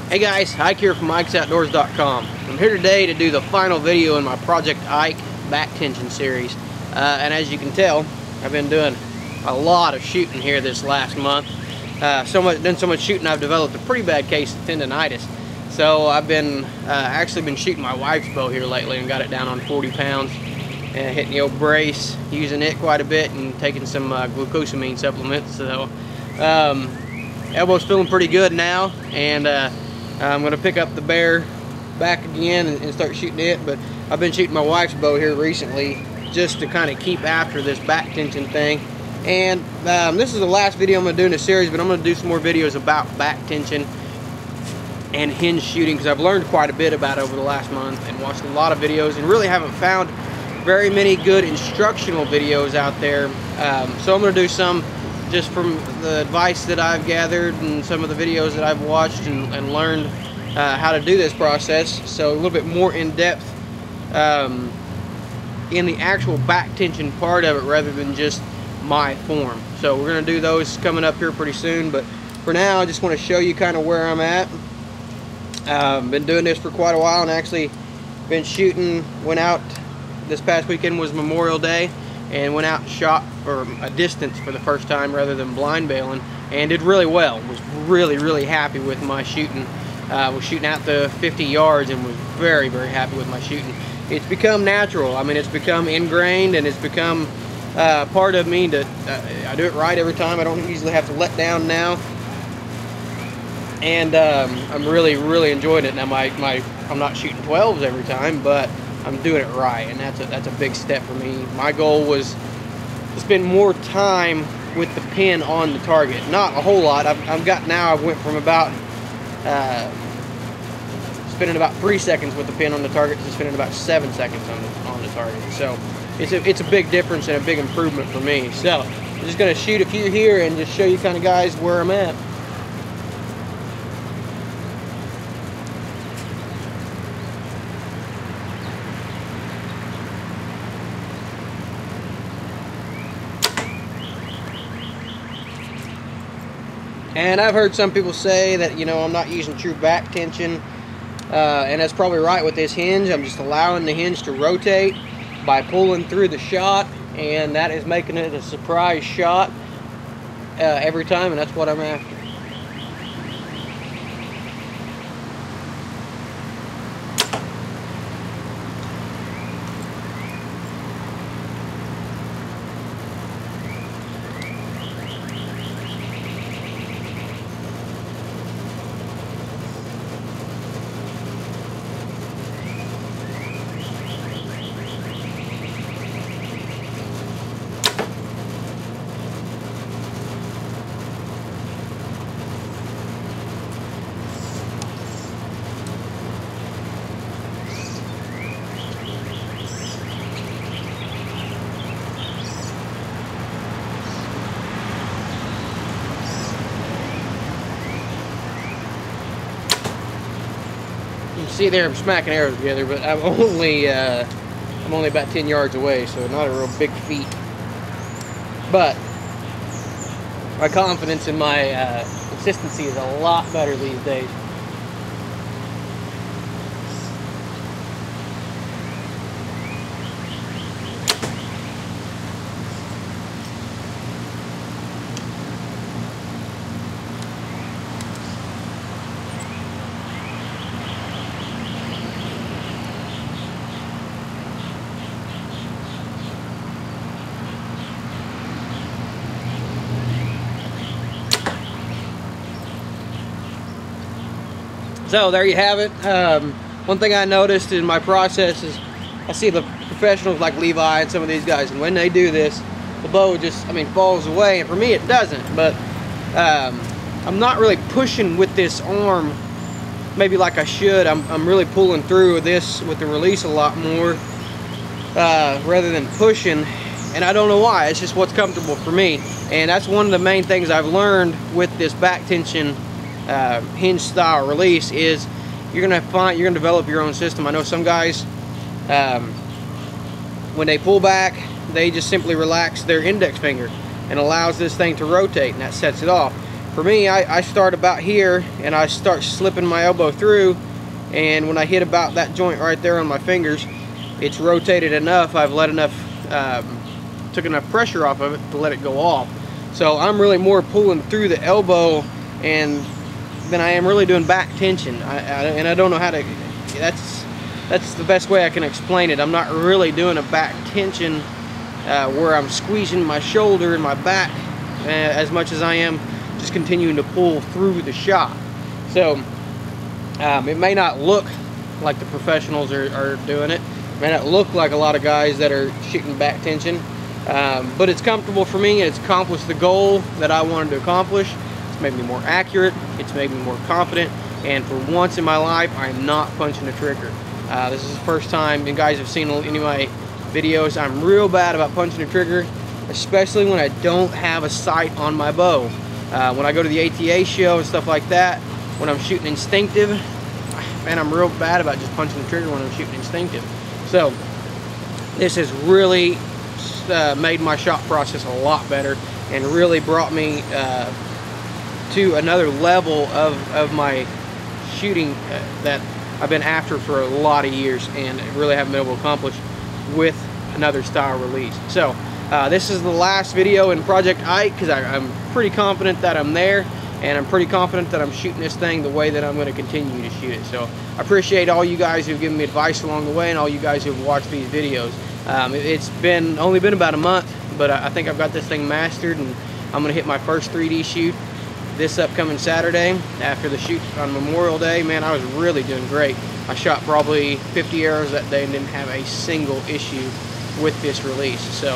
Hey guys, Ike here from IkesOutdoors.com. I'm here today to do the final video in my Project Ike back tension series. And as you can tell, I've been doing a lot of shooting here this last month. Done so much shooting I've developed a pretty bad case of tendonitis. So I've been actually been shooting my wife's bow here lately and got it down on 40 pounds. And hitting the old brace, using it quite a bit, and taking some glucosamine supplements. So elbow's feeling pretty good now, and I'm going to pick up the bear back again and start shooting it. But I've been shooting my wife's bow here recently just to kind of keep after this back tension thing. And this is the last video I'm going to do in this series, but I'm going to do some more videos about back tension and hinge shooting, because I've learned quite a bit about it over the last month and watched a lot of videos and really haven't found very many good instructional videos out there. So I'm going to do some just from the advice that I've gathered and some of the videos that I've watched and learned how to do this process. So a little bit more in depth in the actual back tension part of it rather than just my form. So we're going to do those coming up here pretty soon, but for now I just want to show you kind of where I'm at. Been doing this for quite a while and actually been shooting. Went out this past weekend was Memorial Day and went out and shot for a distance for the first time rather than blind bailing, and did really well. Was really happy with my shooting. Was shooting out the 50 yards and was very happy with my shooting. It's become natural. I mean, it's become ingrained, and it's become part of me that I do it right every time. I don't usually have to let down now, and I'm really enjoying it now. I'm not shooting 12s every time, but I'm doing it right, and that's a big step for me. My goal was to spend more time with the pin on the target. Not a whole lot. I went from about spending about 3 seconds with the pin on the target to spending about 7 seconds on the target. So it's a big difference and a big improvement for me. So I'm just going to shoot a few here and just show you kind of guys where I'm at. And I've heard some people say that, you know, I'm not using true back tension, and that's probably right with this hinge. I'm just allowing the hinge to rotate by pulling through the shot, and that is making it a surprise shot every time, and that's what I'm after. You can see there I'm smacking arrows together, but I'm only about 10 yards away, so not a real big feat. But my confidence in my consistency is a lot better these days. So there you have it. One thing I noticed in my process is I see the professionals like Levi and some of these guys, and when they do this, the bow just, falls away, and for me it doesn't. But I'm not really pushing with this arm maybe like I should. I'm really pulling through this with the release a lot more rather than pushing, and I don't know why. It's just what's comfortable for me, and that's one of the main things I've learned with this back tension hinge style release is you're gonna develop your own system. I know some guys when they pull back, they just simply relax their index finger and allows this thing to rotate, and that sets it off. For me, I start about here and I start slipping my elbow through, and when I hit about that joint right there on my fingers, it's rotated enough, I've let enough, took enough pressure off of it to let it go off. So I'm really more pulling through the elbow and than I am really doing back tension. And I don't know how to, that's the best way I can explain it. I'm not really doing a back tension where I'm squeezing my shoulder and my back as much as I am just continuing to pull through the shot. So it may not look like the professionals are doing it. It may not look like a lot of guys that are shooting back tension, but it's comfortable for me, and it's accomplished the goal that I wanted to accomplish. It's made me more accurate, it's made me more confident, and for once in my life, I'm not punching the trigger. This is the first time, and guys have seen any of my videos, I'm real bad about punching the trigger, especially when I don't have a sight on my bow. When I go to the ATA show and stuff like that, when I'm shooting instinctive, man, I'm real bad about just punching the trigger when I'm shooting instinctive. So this has really made my shot process a lot better and really brought me to another level of my shooting that I've been after for a lot of years and really haven't been able to accomplish with another style release. So this is the last video in Project Ike, because I'm pretty confident that I'm there, and I'm pretty confident that I'm shooting this thing the way that I'm going to continue to shoot it. So I appreciate all you guys who've given me advice along the way, and all you guys who've watched these videos. It's only been about a month, but I think I've got this thing mastered, and I'm going to hit my first 3D shoot this upcoming Saturday after the shoot on Memorial Day. Man, I was really doing great. I shot probably 50 arrows that day and didn't have a single issue with this release. So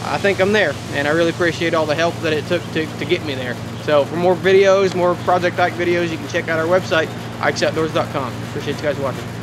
I think I'm there, and I really appreciate all the help that it took to get me there. So for more videos, more Project Ike videos, you can check out our website, ikesoutdoors.com. Appreciate you guys watching.